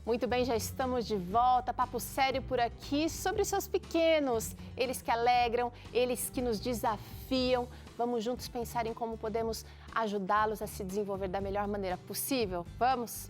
Muito bem, já estamos de volta. Papo sério por aqui sobre seus pequenos. Eles que alegram, eles que nos desafiam. Vamos juntos pensar em como podemos ajudá-los a se desenvolver da melhor maneira possível? Vamos?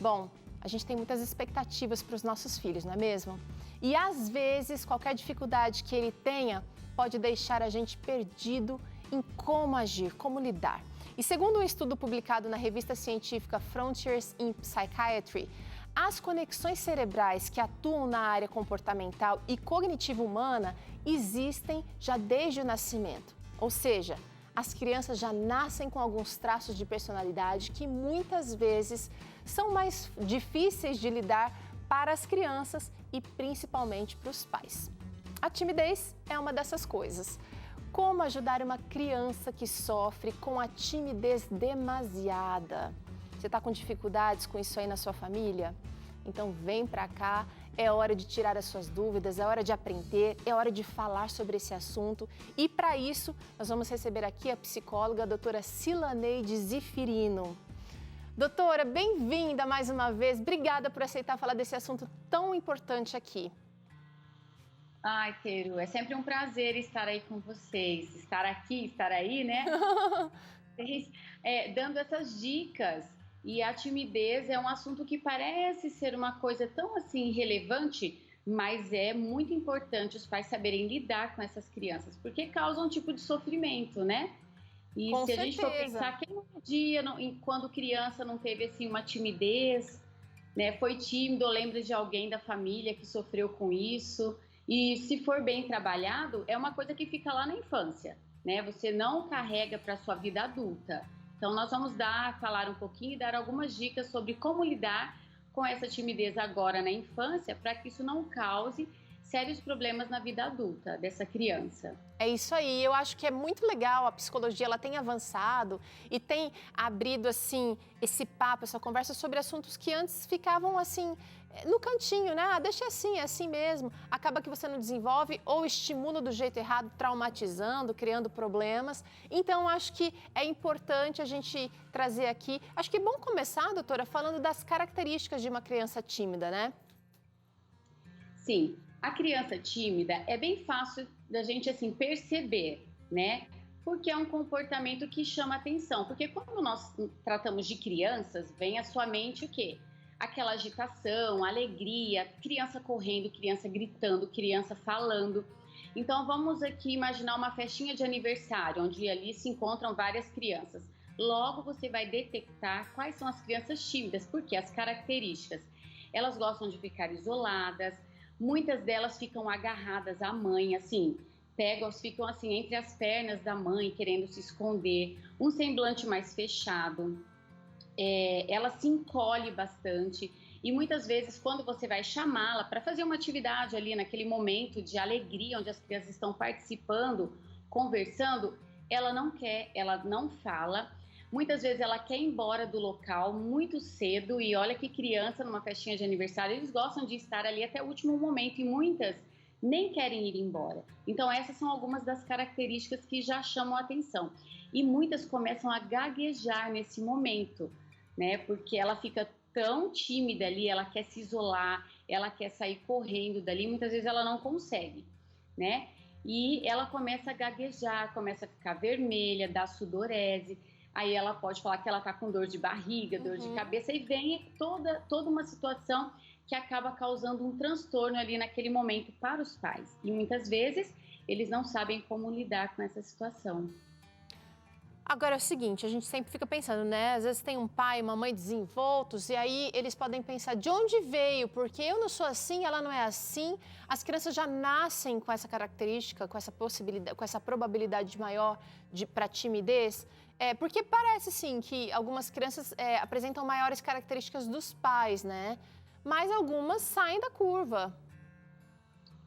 Bom, a gente tem muitas expectativas para os nossos filhos, não é mesmo? E às vezes, qualquer dificuldade que ele tenha pode deixar a gente perdido em como agir, como lidar. E segundo um estudo publicado na revista científica Frontiers in Psychiatry, as conexões cerebrais que atuam na área comportamental e cognitiva humana existem já desde o nascimento. Ou seja, as crianças já nascem com alguns traços de personalidade que muitas vezes são mais difíceis de lidar para as crianças e principalmente para os pais. A timidez é uma dessas coisas. Como ajudar uma criança que sofre com a timidez demasiada? Você está com dificuldades com isso aí na sua família? Então vem para cá, é hora de tirar as suas dúvidas, é hora de aprender, é hora de falar sobre esse assunto. E para isso, nós vamos receber aqui a psicóloga a doutora Cilaneide Zifirino. Doutora, bem-vinda mais uma vez, obrigada por aceitar falar desse assunto tão importante aqui. Ai, Queiro, é sempre um prazer estar aí com vocês, estar aqui, estar aí, né? Dando essas dicas. E a timidez é um assunto que parece ser uma coisa tão assim relevante, mas é muito importante os pais saberem lidar com essas crianças, porque causa um tipo de sofrimento, né? E com se certeza. A gente for pensar, quem um dia, quando criança, não teve assim uma timidez, né? Foi tímido, ou lembra de alguém da família que sofreu com isso. E se for bem trabalhado, é uma coisa que fica lá na infância, né? Você não carrega para a sua vida adulta. Então, nós vamos falar um pouquinho e dar algumas dicas sobre como lidar com essa timidez agora na infância, para que isso não cause sérios problemas na vida adulta dessa criança. É isso aí, eu acho que é muito legal, a psicologia ela tem avançado e tem abrido assim esse papo, essa conversa sobre assuntos que antes ficavam assim no cantinho, né? Ah, deixa assim, é assim mesmo. Acaba que você não desenvolve ou estimula do jeito errado, traumatizando, criando problemas. Então, acho que é importante a gente trazer aqui. Acho que é bom começar, doutora, falando das características de uma criança tímida, né? Sim. A criança tímida é bem fácil da gente assim perceber, né? Porque é um comportamento que chama atenção. Porque quando nós tratamos de crianças, vem à sua mente o quê? Aquela agitação, alegria, criança correndo, criança gritando, criança falando. Então vamos aqui imaginar uma festinha de aniversário, onde ali se encontram várias crianças. Logo você vai detectar quais são as crianças tímidas, porque as características, elas gostam de ficar isoladas. Muitas delas ficam agarradas à mãe, assim, ficam assim entre as pernas da mãe, querendo se esconder, um semblante mais fechado, ela se encolhe bastante e muitas vezes quando você vai chamá-la para fazer uma atividade ali naquele momento de alegria, onde as crianças estão participando, conversando, ela não quer, ela não fala. Muitas vezes ela quer ir embora do local muito cedo e olha que criança numa festinha de aniversário, eles gostam de estar ali até o último momento e muitas nem querem ir embora. Então essas são algumas das características que já chamam a atenção. E muitas começam a gaguejar nesse momento, né? Porque ela fica tão tímida ali, ela quer se isolar, ela quer sair correndo dali, muitas vezes ela não consegue, né? E ela começa a gaguejar, começa a ficar vermelha, dá sudorese. Aí ela pode falar que ela tá com dor de barriga, dor de cabeça, e vem toda uma situação que acaba causando um transtorno ali naquele momento para os pais. E muitas vezes eles não sabem como lidar com essa situação. Agora é o seguinte, a gente sempre fica pensando, né? Às vezes tem um pai e uma mãe desenvoltos e aí eles podem pensar de onde veio, porque eu não sou assim, ela não é assim. As crianças já nascem com essa característica, com essa possibilidade, com essa probabilidade maior para timidez. Porque parece sim que algumas crianças apresentam maiores características dos pais, né? Mas algumas saem da curva.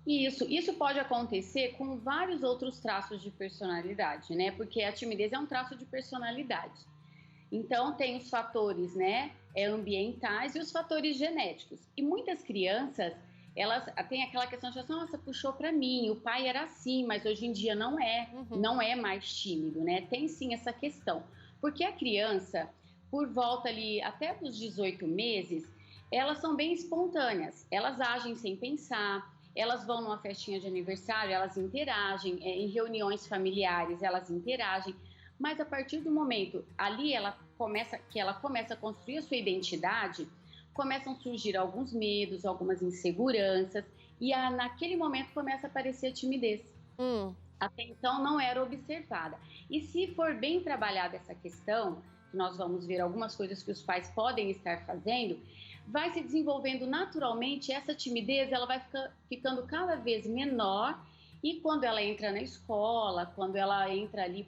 Isso pode acontecer com vários outros traços de personalidade, né? Porque a timidez é um traço de personalidade. Então, tem os fatores, né, ambientais e os fatores genéticos. E muitas crianças, elas têm aquela questão de, nossa, puxou para mim, o pai era assim, mas hoje em dia não é mais tímido, né? Tem sim essa questão. Porque a criança, por volta ali até dos 18 meses, elas são bem espontâneas, elas agem sem pensar, elas vão numa festinha de aniversário, elas interagem, em reuniões familiares, elas interagem, mas a partir do momento ali ela começa a construir a sua identidade, começam a surgir alguns medos, algumas inseguranças, e naquele momento começa a aparecer a timidez. Até então não era observada. E se for bem trabalhada essa questão, nós vamos ver algumas coisas que os pais podem estar fazendo, vai se desenvolvendo naturalmente, essa timidez ela vai ficando cada vez menor, e quando ela entra na escola, quando ela entra ali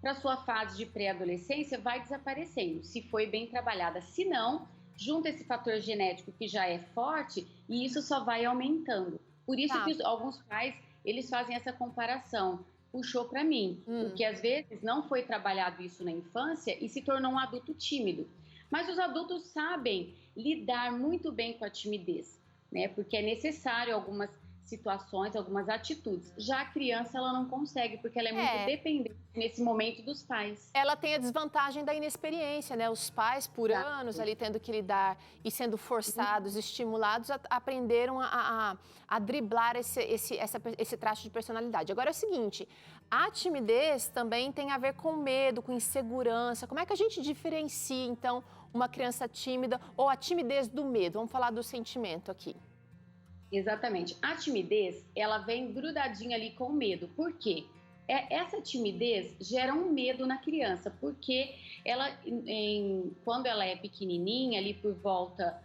para a sua fase de pré-adolescência, vai desaparecendo, se foi bem trabalhada. Se não, junta esse fator genético que já é forte e isso só vai aumentando. Por isso que alguns pais, eles fazem essa comparação. Puxou para mim, porque às vezes não foi trabalhado isso na infância e se tornou um adulto tímido. Mas os adultos sabem lidar muito bem com a timidez, né? Porque é necessário algumas situações, algumas atitudes. Já a criança, ela não consegue, porque ela é muito dependente nesse momento dos pais. Ela tem a desvantagem da inexperiência, né? Os pais, por anos, ali tendo que lidar e sendo forçados, estimulados, aprenderam a driblar esse traço de personalidade. Agora é o seguinte, a timidez também tem a ver com medo, com insegurança. Como é que a gente diferencia, então, uma criança tímida ou a timidez do medo? Vamos falar do sentimento aqui. Exatamente. A timidez, ela vem grudadinha ali com o medo. Por quê? Essa timidez gera um medo na criança, porque ela, quando ela é pequenininha, ali por volta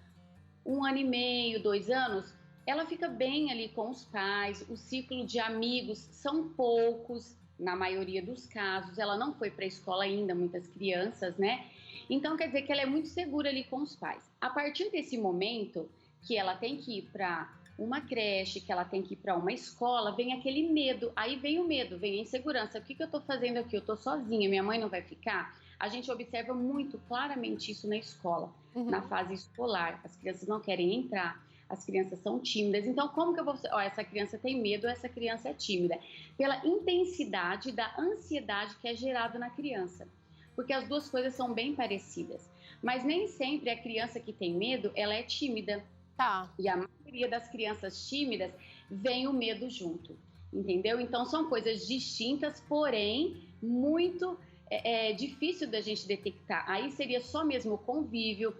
1 ano e meio, 2 anos, ela fica bem ali com os pais, o ciclo de amigos são poucos, na maioria dos casos, ela não foi para a escola ainda, muitas crianças, né? Então, quer dizer que ela é muito segura ali com os pais. A partir desse momento que ela tem que ir para uma creche, que ela tem que ir para uma escola, vem aquele medo, aí vem o medo, vem a insegurança. O que eu estou fazendo aqui? Eu estou sozinha, minha mãe não vai ficar? A gente observa muito claramente isso na escola, na fase escolar. As crianças não querem entrar, as crianças são tímidas. Então, como que eu vou... essa criança tem medo, essa criança é tímida. Pela intensidade da ansiedade que é gerada na criança. Porque as duas coisas são bem parecidas. Mas nem sempre a criança que tem medo, ela é tímida. E a maioria das crianças tímidas vem o medo junto, entendeu? Então são coisas distintas, porém muito difícil da gente detectar. Aí seria só mesmo o convívio,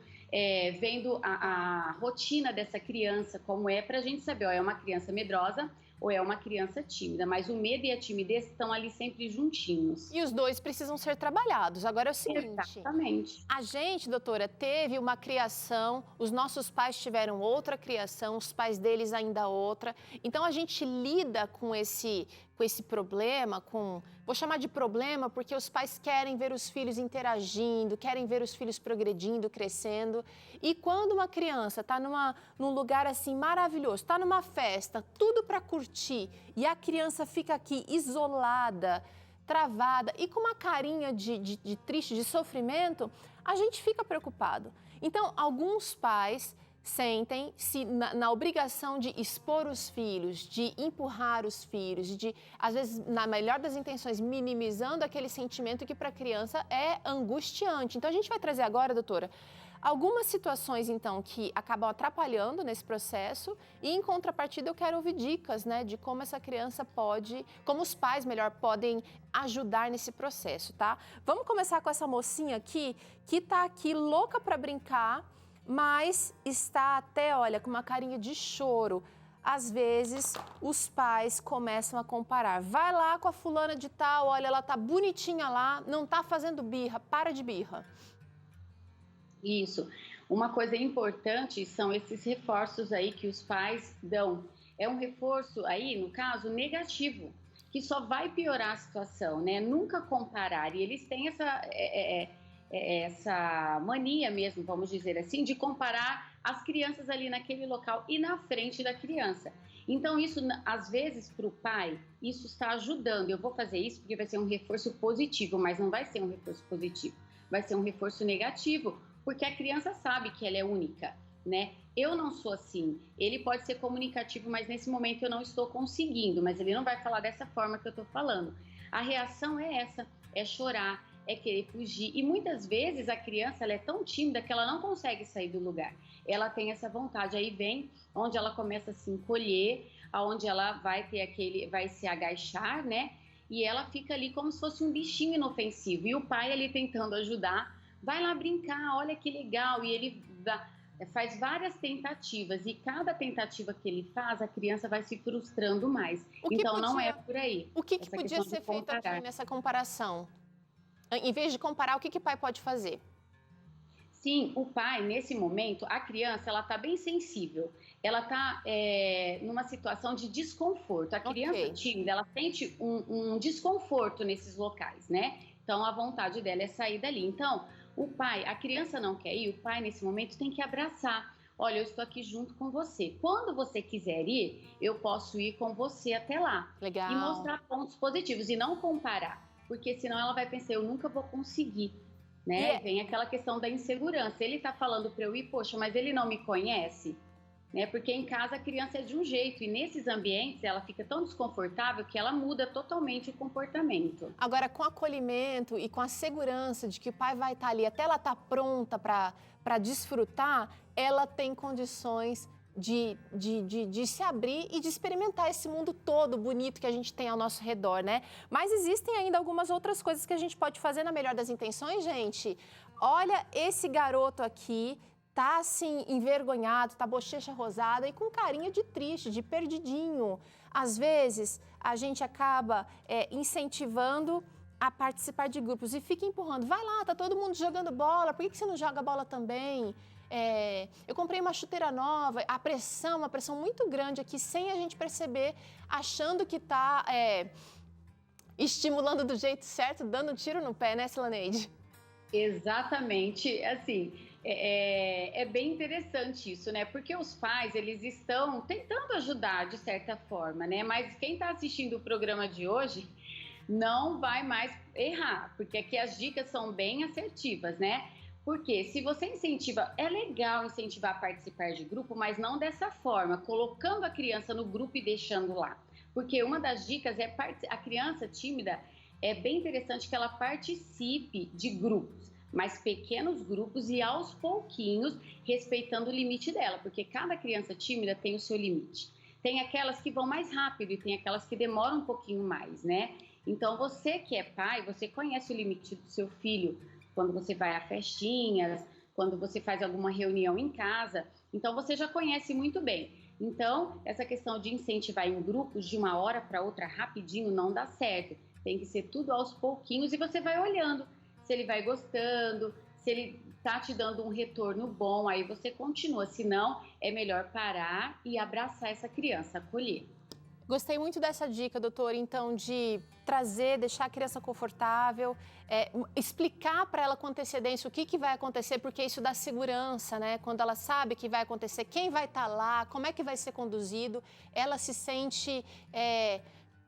vendo a rotina dessa criança, como é, para a gente saber, é uma criança medrosa ou é uma criança tímida, mas o medo e a timidez estão ali sempre juntinhos. E os dois precisam ser trabalhados. Agora é o seguinte... Exatamente. A gente, doutora, teve uma criação, os nossos pais tiveram outra criação, os pais deles ainda outra. Então, a gente lida com esse problema, vou chamar de problema porque os pais querem ver os filhos interagindo, querem ver os filhos progredindo, crescendo. E quando uma criança está num lugar assim maravilhoso, está numa festa, tudo para curtir, e a criança fica aqui isolada, travada e com uma carinha de triste, de sofrimento, a gente fica preocupado. Então, alguns pais sentem-se na obrigação de expor os filhos, de empurrar os filhos, de, às vezes, na melhor das intenções, minimizando aquele sentimento que para a criança é angustiante. Então, a gente vai trazer agora, doutora, algumas situações, então, que acabam atrapalhando nesse processo e, em contrapartida, eu quero ouvir dicas, né, de como essa criança pode, como os pais, melhor, podem ajudar nesse processo, tá? Vamos começar com essa mocinha aqui, que tá aqui louca para brincar, mas está até, olha, com uma carinha de choro. Às vezes, os pais começam a comparar. Vai lá com a fulana de tal, olha, ela tá bonitinha lá, não tá fazendo birra, para de birra. Isso. Uma coisa importante são esses reforços aí que os pais dão. É um reforço aí, no caso, negativo, que só vai piorar a situação, né? Nunca comparar. E eles têm essa mania mesmo, vamos dizer assim, de comparar as crianças ali naquele local e na frente da criança. Então, isso, às vezes, para o pai, isso está ajudando. Eu vou fazer isso porque vai ser um reforço positivo, mas não vai ser um reforço positivo, vai ser um reforço negativo, porque a criança sabe que ela é única, né? Eu não sou assim. Ele pode ser comunicativo, mas nesse momento eu não estou conseguindo, mas ele não vai falar dessa forma que eu estou falando. A reação é essa, é chorar, é querer fugir. E muitas vezes a criança ela é tão tímida que ela não consegue sair do lugar. Ela tem essa vontade. Aí vem onde ela começa a se encolher, aonde ela vai se agachar, né? E ela fica ali como se fosse um bichinho inofensivo. E o pai ali tentando ajudar, vai lá brincar, olha que legal. E ele faz várias tentativas. E cada tentativa que ele faz, a criança vai se frustrando mais. Então não é por aí. O que podia ser feito aqui nessa comparação? Em vez de comparar, o que o pai pode fazer? Sim, o pai, nesse momento, a criança, ela está bem sensível. Ela está numa situação de desconforto. A criança tímida, ela sente um desconforto nesses locais, né? Então, a vontade dela é sair dali. Então, o pai, a criança não quer ir, o pai, nesse momento, tem que abraçar. Olha, eu estou aqui junto com você. Quando você quiser ir, eu posso ir com você até lá. Legal. E mostrar pontos positivos e não comparar. Porque senão ela vai pensar, eu nunca vou conseguir. Né? Vem aquela questão da insegurança. Ele está falando para eu ir, poxa, mas ele não me conhece, né? Porque em casa a criança é de um jeito e nesses ambientes ela fica tão desconfortável que ela muda totalmente o comportamento. Agora, com acolhimento e com a segurança de que o pai vai estar ali até ela estar pronta para desfrutar, ela tem condições de se abrir e de experimentar esse mundo todo bonito que a gente tem ao nosso redor, né? Mas existem ainda algumas outras coisas que a gente pode fazer na melhor das intenções, gente. Olha, esse garoto aqui tá assim, envergonhado, tá bochecha rosada e com carinha de triste, de perdidinho. Às vezes, a gente acaba incentivando a participar de grupos e fica empurrando. Vai lá, tá todo mundo jogando bola, por que você não joga bola também? Eu comprei uma chuteira nova, uma pressão muito grande aqui, sem a gente perceber, achando que está estimulando do jeito certo, dando um tiro no pé, né, Silaneide? Exatamente, assim, é bem interessante isso, né? Porque os pais, eles estão tentando ajudar de certa forma, né? Mas quem está assistindo o programa de hoje não vai mais errar, porque aqui as dicas são bem assertivas, né? Porque se você incentiva, é legal incentivar a participar de grupo, mas não dessa forma, colocando a criança no grupo e deixando lá. Porque uma das dicas é a criança tímida, é bem interessante que ela participe de grupos, mas pequenos grupos e aos pouquinhos, respeitando o limite dela, porque cada criança tímida tem o seu limite. Tem aquelas que vão mais rápido e tem aquelas que demoram um pouquinho mais, né? Então, você que é pai, você conhece o limite do seu filho, quando você vai a festinhas, quando você faz alguma reunião em casa, então você já conhece muito bem. Então, essa questão de incentivar em grupos de uma hora para outra rapidinho não dá certo. Tem que ser tudo aos pouquinhos e você vai olhando se ele vai gostando, se ele está te dando um retorno bom, aí você continua. Se não, é melhor parar e abraçar essa criança, acolher. Gostei muito dessa dica, doutor, então, de trazer, deixar a criança confortável, explicar para ela com antecedência o que vai acontecer, porque isso dá segurança, né? Quando ela sabe que vai acontecer, quem vai estar lá, como é que vai ser conduzido, ela se sente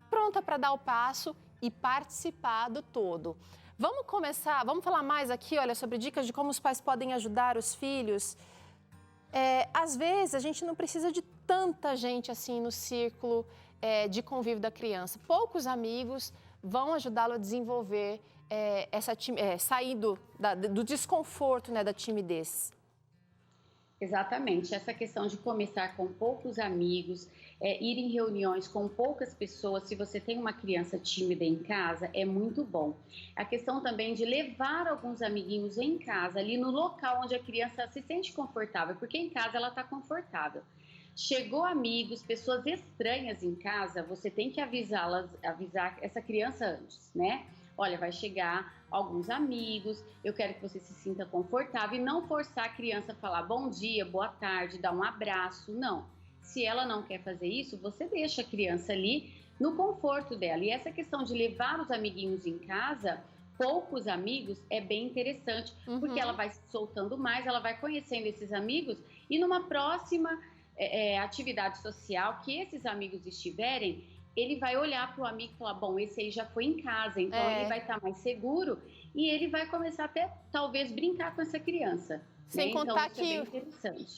pronta para dar o passo e participar do todo. Vamos falar mais aqui, olha, sobre dicas de como os pais podem ajudar os filhos. Às vezes, a gente não precisa de tanta gente assim no círculo de convívio da criança. Poucos amigos vão ajudá-lo a desenvolver sair do desconforto, né, da timidez. Exatamente, essa questão de começar com poucos amigos, ir em reuniões com poucas pessoas, se você tem uma criança tímida em casa, é muito bom. A questão também de levar alguns amiguinhos em casa, ali no local onde a criança se sente confortável, porque em casa ela está confortável. Chegou amigos, pessoas estranhas em casa, você tem que avisar essa criança antes, né? Olha, vai chegar alguns amigos, eu quero que você se sinta confortável e não forçar a criança a falar bom dia, boa tarde, dar um abraço, não. Se ela não quer fazer isso, você deixa a criança ali no conforto dela. E essa questão de levar os amiguinhos em casa, poucos amigos, é bem interessante, porque ela vai se soltando mais, ela vai conhecendo esses amigos e numa próxima atividade social que esses amigos estiverem, ele vai olhar para o amigo e falar, bom, esse aí já foi em casa, então ele vai estar mais seguro e ele vai começar até, talvez, brincar com essa criança. Sem contar que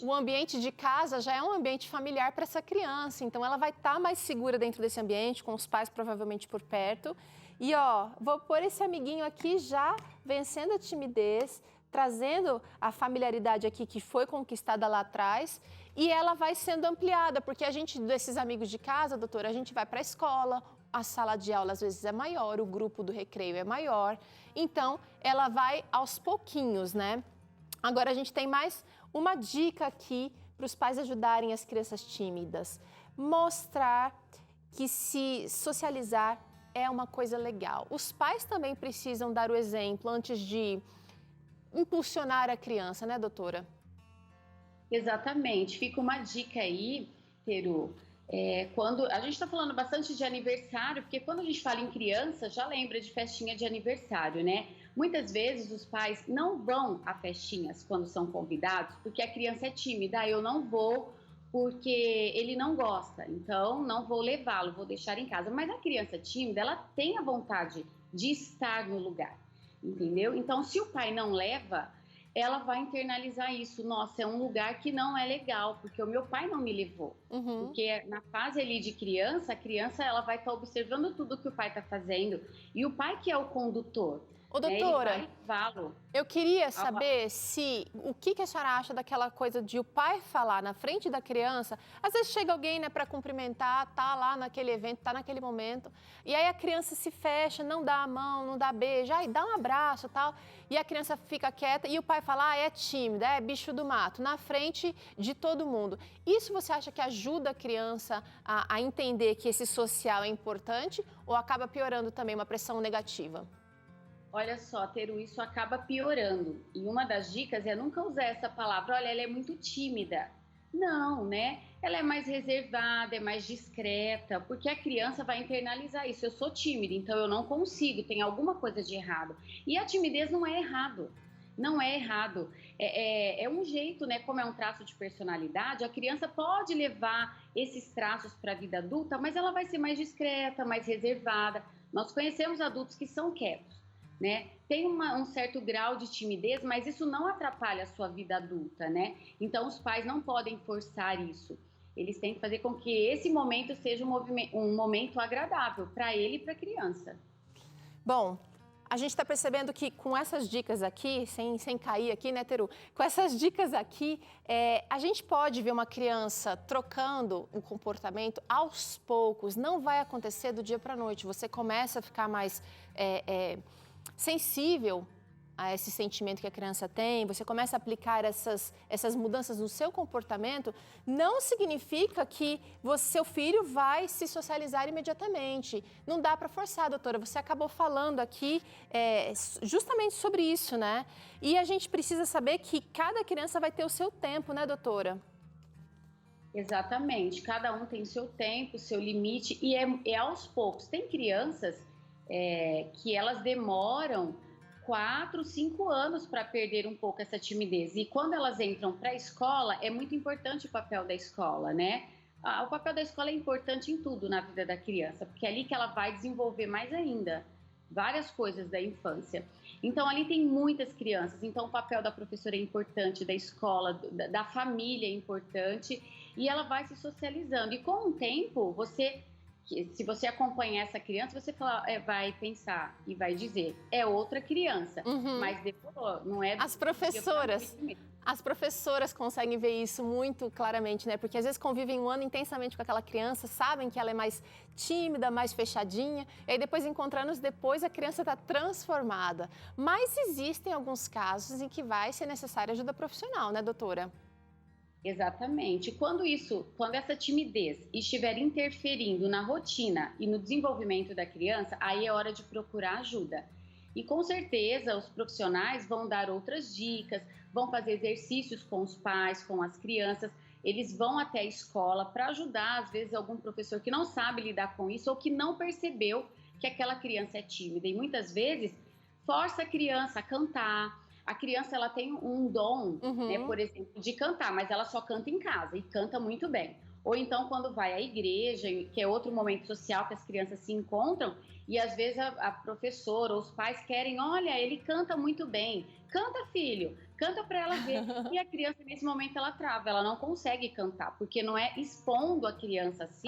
o ambiente de casa já é um ambiente familiar para essa criança, então ela vai estar mais segura dentro desse ambiente, com os pais provavelmente por perto. E ó, vou pôr esse amiguinho aqui já vencendo a timidez, trazendo a familiaridade aqui que foi conquistada lá atrás e ela vai sendo ampliada, porque a gente, desses amigos de casa, doutora, a gente vai para a escola, a sala de aula às vezes é maior, o grupo do recreio é maior, então ela vai aos pouquinhos, né? Agora a gente tem mais uma dica aqui para os pais ajudarem as crianças tímidas. Mostrar que se socializar é uma coisa legal. Os pais também precisam dar o exemplo antes de impulsionar a criança, né, doutora? Exatamente. Fica uma dica aí, Teru. Quando a gente está falando bastante de aniversário, porque quando a gente fala em criança, já lembra de festinha de aniversário, né? Muitas vezes os pais não vão a festinhas quando são convidados, porque a criança é tímida. Eu não vou porque ele não gosta, então não vou levá-lo, vou deixar em casa. Mas a criança tímida, ela tem a vontade de estar no lugar, entendeu? Então, se o pai não leva, ela vai internalizar isso. Nossa, é um lugar que não é legal, porque o meu pai não me levou. Porque na fase ali de criança, a criança ela vai estar observando tudo que o pai está fazendo. E o pai que é o condutor. Ô, doutora, ele vai levá-lo. Eu queria saber o que a senhora acha daquela coisa de o pai falar na frente da criança. Às vezes chega alguém, né, para cumprimentar, tá lá naquele evento, tá naquele momento, e aí a criança se fecha, não dá a mão, não dá beijo, aí dá um abraço, tal, e a criança fica quieta e o pai fala, é tímida, é bicho do mato, na frente de todo mundo. Isso você acha que ajuda a criança a entender que esse social é importante ou acaba piorando também uma pressão negativa? Olha só, Teru, isso acaba piorando. E uma das dicas é nunca usar essa palavra, olha, ela é muito tímida. Não, né? Ela é mais reservada, é mais discreta, porque a criança vai internalizar isso. Eu sou tímida, então eu não consigo, tem alguma coisa de errado. E a timidez não é errado. Não é errado. É um jeito, né? Como é um traço de personalidade, a criança pode levar esses traços para a vida adulta, mas ela vai ser mais discreta, mais reservada. Nós conhecemos adultos que são quietos, né? Tem um certo grau de timidez, mas isso não atrapalha a sua vida adulta, né? Então, os pais não podem forçar isso. Eles têm que fazer com que esse momento seja um momento agradável para ele e para a criança. Bom, a gente está percebendo que com essas dicas aqui, sem cair aqui, né, Teru? Com essas dicas aqui, a gente pode ver uma criança trocando o comportamento aos poucos. Não vai acontecer do dia para a noite. Você começa a ficar mais sensível a esse sentimento que a criança tem, você começa a aplicar essas mudanças no seu comportamento, não significa que seu filho vai se socializar imediatamente. Não dá para forçar, doutora. Você acabou falando aqui justamente sobre isso, né? E a gente precisa saber que cada criança vai ter o seu tempo, né, doutora? Exatamente. Cada um tem seu tempo, seu limite, e é aos poucos. Tem crianças que elas demoram 4, 5 anos para perder um pouco essa timidez. E quando elas entram para a escola, é muito importante o papel da escola, né? O papel da escola é importante em tudo na vida da criança, porque é ali que ela vai desenvolver mais ainda várias coisas da infância. Então, ali tem muitas crianças, então o papel da professora é importante, da escola, da família é importante, e ela vai se socializando. E com o tempo, se você acompanhar essa criança, você vai pensar e vai dizer, é outra criança, mas depois não é... As professoras conseguem ver isso muito claramente, né? Porque às vezes convivem um ano intensamente com aquela criança, sabem que ela é mais tímida, mais fechadinha, e aí depois, anos depois, a criança está transformada. Mas existem alguns casos em que vai ser necessária ajuda profissional, né, doutora? Exatamente. Quando essa timidez estiver interferindo na rotina e no desenvolvimento da criança, aí é hora de procurar ajuda. E com certeza os profissionais vão dar outras dicas, vão fazer exercícios com os pais, com as crianças, eles vão até a escola para ajudar, às vezes, algum professor que não sabe lidar com isso ou que não percebeu que aquela criança é tímida. E muitas vezes força a criança a cantar. A criança ela tem um dom, né, por exemplo, de cantar, mas ela só canta em casa e canta muito bem. Ou então quando vai à igreja, que é outro momento social que as crianças se encontram, e às vezes a professora ou os pais querem, olha, ele canta muito bem, canta filho, canta para ela ver. E a criança nesse momento ela trava, ela não consegue cantar, porque não é expondo a criança assim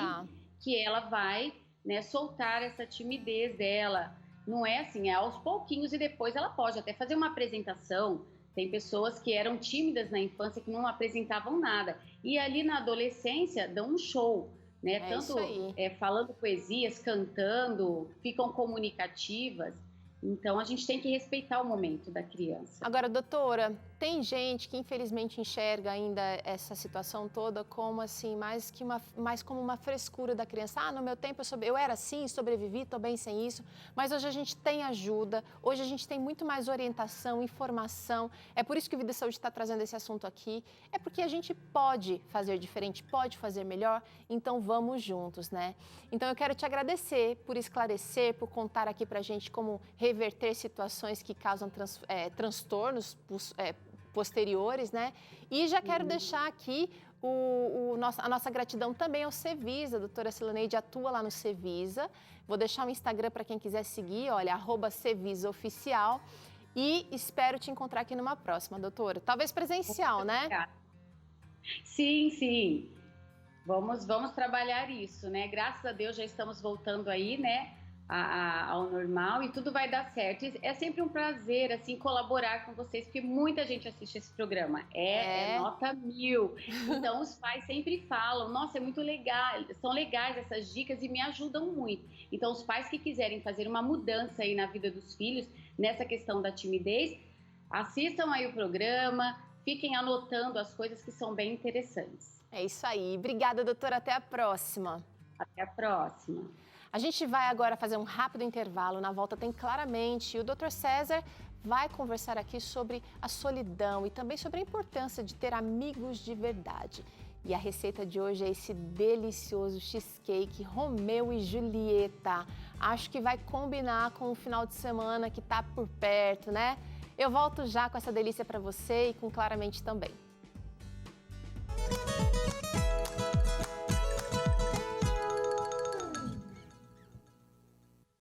que ela vai, né, soltar essa timidez dela. Não é assim, é aos pouquinhos e depois ela pode até fazer uma apresentação. Tem pessoas que eram tímidas na infância que não apresentavam nada. E ali na adolescência dão um show, né? É Tanto isso aí. falando poesias, cantando, ficam comunicativas. Então a gente tem que respeitar o momento da criança. Agora, doutora, tem gente que infelizmente enxerga ainda essa situação toda como assim, mais como uma frescura da criança. Ah, no meu tempo eu era assim, sobrevivi, estou bem sem isso. Mas hoje a gente tem ajuda, hoje a gente tem muito mais orientação, informação. É por isso que o Vida e Saúde está trazendo esse assunto aqui. É porque a gente pode fazer diferente, pode fazer melhor, então vamos juntos, né? Então eu quero te agradecer por esclarecer, por contar aqui pra gente como reverter situações que causam transtornos posteriores, né? E já quero deixar aqui a nossa gratidão também ao Cevisa. A doutora Cilaneide atua lá no Cevisa. Vou deixar o Instagram para quem quiser seguir, olha, @CevisaOficial. E espero te encontrar aqui numa próxima, doutora. Talvez presencial, né? Sim, sim. Vamos trabalhar isso, né? Graças a Deus já estamos voltando aí, né? Ao normal e tudo vai dar certo. É sempre um prazer, assim, colaborar com vocês, porque muita gente assiste esse programa. É nota 1000. Então, os pais sempre falam, nossa, é muito legal, são legais essas dicas e me ajudam muito. Então, os pais que quiserem fazer uma mudança aí na vida dos filhos, nessa questão da timidez, assistam aí o programa, fiquem anotando as coisas que são bem interessantes. É isso aí. Obrigada, doutora. Até a próxima. Até a próxima. A gente vai agora fazer um rápido intervalo. Na volta tem Claramente. E o Dr. César vai conversar aqui sobre a solidão e também sobre a importância de ter amigos de verdade. E a receita de hoje é esse delicioso cheesecake Romeu e Julieta. Acho que vai combinar com o final de semana que está por perto, né? Eu volto já com essa delícia para você e com Claramente também.